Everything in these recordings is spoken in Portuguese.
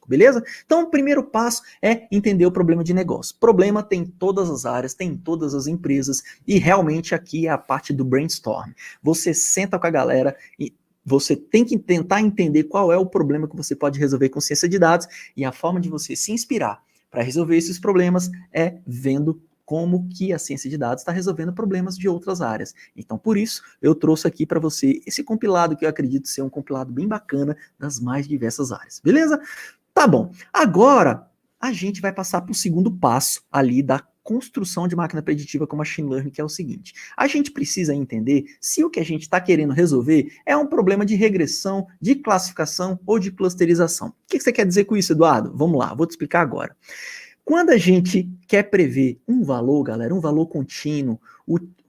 beleza? Então, o primeiro passo é entender o problema de negócio. Problema tem em todas as áreas, tem em todas as empresas, e realmente aqui é a parte do brainstorm. Você senta com a galera e você tem que tentar entender qual é o problema que você pode resolver com ciência de dados, e a forma de você se inspirar para resolver esses problemas é vendo como que a ciência de dados está resolvendo problemas de outras áreas. Então, por isso, eu trouxe aqui para você esse compilado que eu acredito ser um compilado bem bacana das mais diversas áreas, beleza? Tá bom. Agora, a gente vai passar para o segundo passo ali da construção de máquina preditiva com machine learning, que é o seguinte. A gente precisa entender se o que a gente está querendo resolver é um problema de regressão, de classificação ou de clusterização. O que você quer dizer com isso, Eduardo? Vamos lá, vou te explicar agora. Quando a gente quer prever um valor, galera, um valor contínuo,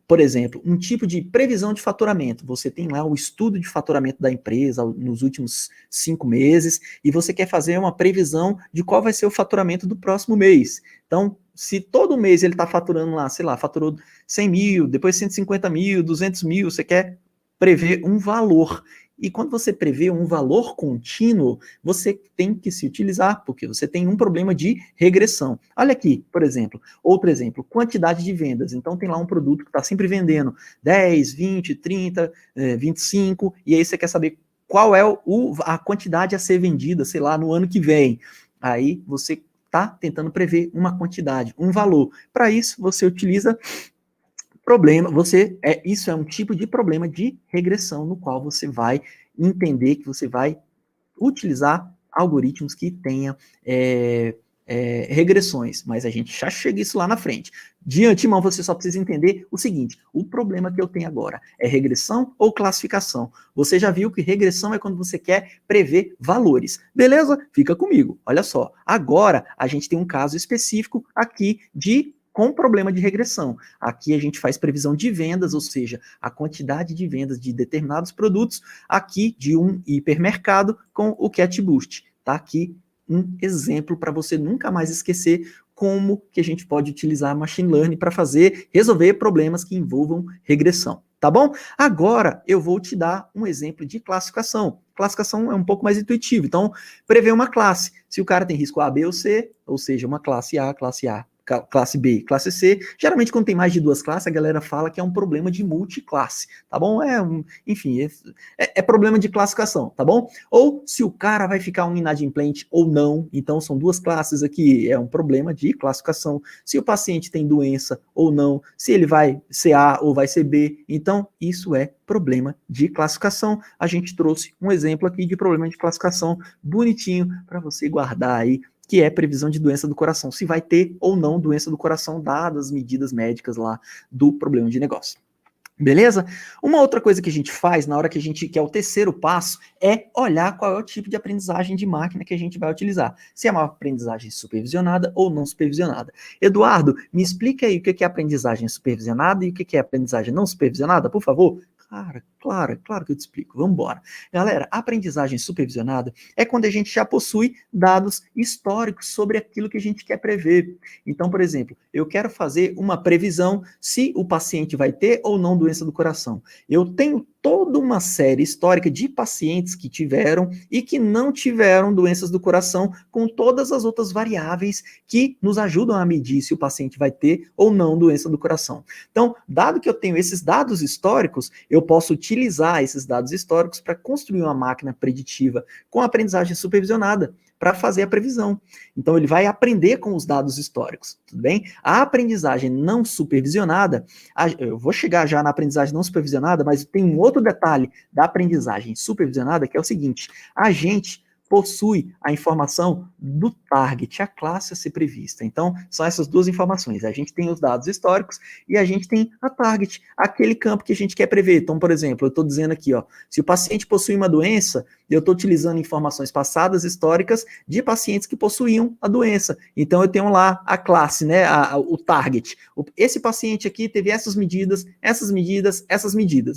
por exemplo, um tipo de previsão de faturamento. Você tem lá o estudo de faturamento da empresa nos últimos 5 meses e você quer fazer uma previsão de qual vai ser o faturamento do próximo mês. Então, se todo mês ele está faturando lá, sei lá, faturou 100 mil, depois 150 mil, 200 mil, você quer prever um valor. E quando você prevê um valor contínuo, você tem que se utilizar, porque você tem um problema de regressão. Olha aqui, por exemplo, outro exemplo, quantidade de vendas. Então tem lá um produto que está sempre vendendo 10, 20, 30, 25, e aí você quer saber qual é a quantidade a ser vendida, sei lá, no ano que vem. Aí você está tentando prever uma quantidade, um valor. Para isso, você utiliza problema, isso é um tipo de problema de regressão no qual você vai entender que você vai utilizar algoritmos que tenham regressões, mas a gente já chega isso lá na frente. De antemão, você só precisa entender o seguinte, o problema que eu tenho agora é regressão ou classificação? Você já viu que regressão é quando você quer prever valores, beleza? Fica comigo, olha só. Agora, a gente tem um caso específico aqui com problema de regressão. Aqui a gente faz previsão de vendas, ou seja, a quantidade de vendas de determinados produtos aqui de um hipermercado com o CatBoost. Tá aqui um exemplo para você nunca mais esquecer como que a gente pode utilizar machine learning para resolver problemas que envolvam regressão. Tá bom? Agora eu vou te dar um exemplo de classificação. Classificação é um pouco mais intuitivo. Então, prever uma classe. Se o cara tem risco A, B ou C, ou seja, uma classe A, classe B, classe C, geralmente quando tem mais de 2 classes, a galera fala que é um problema de multiclasse, tá bom? Enfim, é problema de classificação, tá bom? Ou se o cara vai ficar um inadimplente ou não, então são 2 classes aqui, é um problema de classificação. Se o paciente tem doença ou não, se ele vai ser A ou vai ser B, então isso é problema de classificação. A gente trouxe um exemplo aqui de problema de classificação bonitinho para você guardar aí, que é previsão de doença do coração, se vai ter ou não doença do coração, dadas as medidas médicas lá do problema de negócio. Beleza? Uma outra coisa que a gente faz na hora que é o terceiro passo, é olhar qual é o tipo de aprendizagem de máquina que a gente vai utilizar. Se é uma aprendizagem supervisionada ou não supervisionada. Eduardo, me explica aí o que é aprendizagem supervisionada e o que é aprendizagem não supervisionada, por favor? Claro que eu te explico. Vamos embora. Galera, a aprendizagem supervisionada é quando a gente já possui dados históricos sobre aquilo que a gente quer prever. Então, por exemplo, eu quero fazer uma previsão se o paciente vai ter ou não doença do coração. Eu tenho toda uma série histórica de pacientes que tiveram e que não tiveram doenças do coração, com todas as outras variáveis que nos ajudam a medir se o paciente vai ter ou não doença do coração. Então, dado que eu tenho esses dados históricos, eu posso utilizar esses dados históricos para construir uma máquina preditiva com aprendizagem supervisionada para fazer a previsão. Então, ele vai aprender com os dados históricos, tudo bem? A aprendizagem não supervisionada, eu vou chegar já na aprendizagem não supervisionada, mas tem um outro detalhe da aprendizagem supervisionada, que é o seguinte, a gente possui a informação do target, a classe a ser prevista. Então, são essas duas informações. A gente tem os dados históricos e a gente tem a target, aquele campo que a gente quer prever. Então, por exemplo, eu estou dizendo aqui, ó, se o paciente possui uma doença, eu estou utilizando informações passadas históricas de pacientes que possuíam a doença. Então, eu tenho lá a classe, né, o target. Esse paciente aqui teve essas medidas,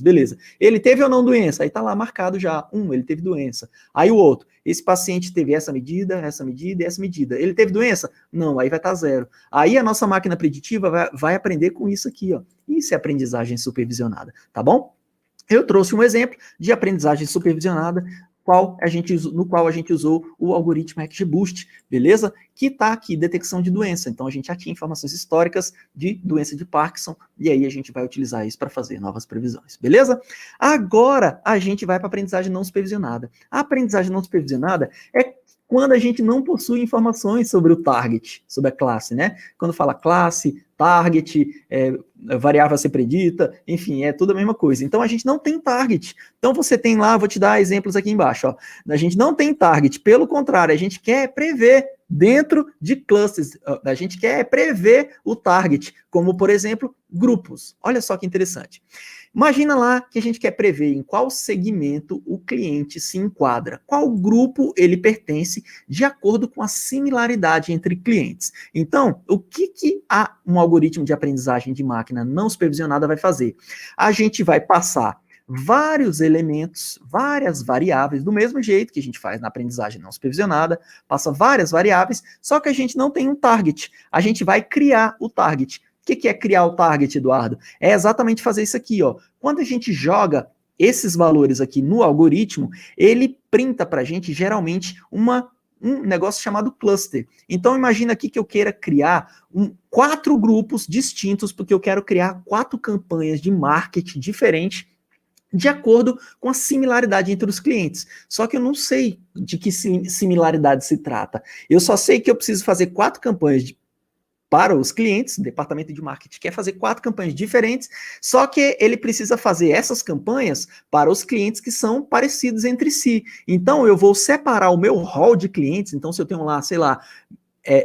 beleza. Ele teve ou não doença? Aí está lá marcado já. Ele teve doença. Aí o outro, esse paciente teve essa medida e essa medida. Ele teve doença? Não, aí vai estar 0. Aí a nossa máquina preditiva vai aprender com isso aqui, ó. Isso é aprendizagem supervisionada, tá bom? Eu trouxe um exemplo de aprendizagem supervisionada no qual a gente usou o algoritmo XGBoost, beleza? Que está aqui, detecção de doença. Então, a gente já tinha informações históricas de doença de Parkinson, e aí a gente vai utilizar isso para fazer novas previsões, beleza? Agora, a gente vai para a aprendizagem não supervisionada. A aprendizagem não supervisionada é quando a gente não possui informações sobre o target, sobre a classe, né? Quando fala classe, target, variável a ser predita, enfim, é tudo a mesma coisa. Então, a gente não tem target. Então, você tem lá, vou te dar exemplos aqui embaixo, ó. A gente não tem target, pelo contrário, a gente quer prever dentro de clusters, a gente quer prever o target, como, por exemplo, grupos. Olha só que interessante. Imagina lá que a gente quer prever em qual segmento o cliente se enquadra, qual grupo ele pertence, de acordo com a similaridade entre clientes. Então, o que um algoritmo de aprendizagem de máquina não supervisionada vai fazer? A gente vai passar vários elementos, várias variáveis, do mesmo jeito que a gente faz na aprendizagem não supervisionada, passa várias variáveis, só que a gente não tem um target. A gente vai criar o target. O que é criar o target, Eduardo? É exatamente fazer isso aqui, ó. Quando a gente joga esses valores aqui no algoritmo, ele printa para a gente, geralmente, um negócio chamado cluster. Então, imagina aqui que eu queira criar 4 grupos distintos, porque eu quero criar 4 campanhas de marketing diferentes, de acordo com a similaridade entre os clientes. Só que eu não sei de que similaridade se trata. Eu só sei que eu preciso fazer 4 campanhas para os clientes. O departamento de marketing quer fazer 4 campanhas diferentes, só que ele precisa fazer essas campanhas para os clientes que são parecidos entre si. Então, eu vou separar o meu hall de clientes. Então, se eu tenho lá, sei lá,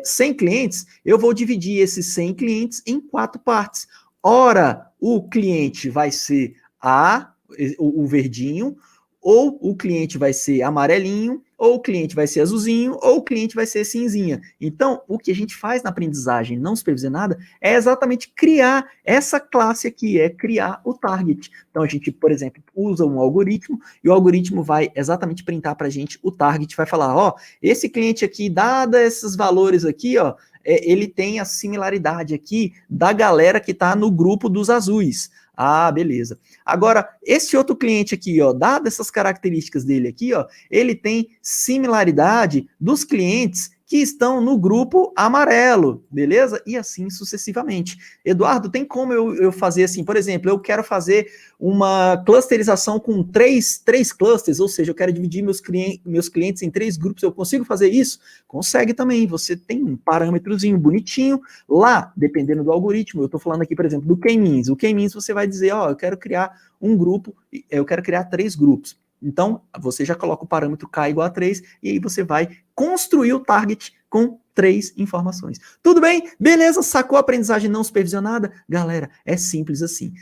100 clientes, eu vou dividir esses 100 clientes em 4 partes. Ora, o cliente vai ser o verdinho, ou o cliente vai ser amarelinho, ou o cliente vai ser azulzinho, ou o cliente vai ser cinzinha. Então, o que a gente faz na aprendizagem não supervisionada é exatamente criar essa classe aqui, é criar o target. Então, a gente, por exemplo, usa um algoritmo, e o algoritmo vai exatamente printar para a gente o target, vai falar, ó, esse cliente aqui, dada esses valores aqui, ó, ele tem a similaridade aqui da galera que está no grupo dos azuis. Ah, beleza. Agora, esse outro cliente aqui, ó, dado essas características dele aqui, ó, ele tem similaridade dos clientes que estão no grupo amarelo, beleza? E assim sucessivamente. Eduardo, tem como eu fazer assim? Por exemplo, eu quero fazer uma clusterização com três clusters, ou seja, eu quero dividir meus clientes em 3 grupos. Eu consigo fazer isso? Consegue também. Você tem um parâmetrozinho bonitinho lá, dependendo do algoritmo. Eu estou falando aqui, por exemplo, do K-means. O K-means você vai dizer, ó, eu quero criar um grupo, eu quero criar 3 grupos. Então, você já coloca o parâmetro K igual a 3, e aí você vai construir o target com 3 informações. Tudo bem? Beleza? Sacou a aprendizagem não supervisionada? Galera, é simples assim.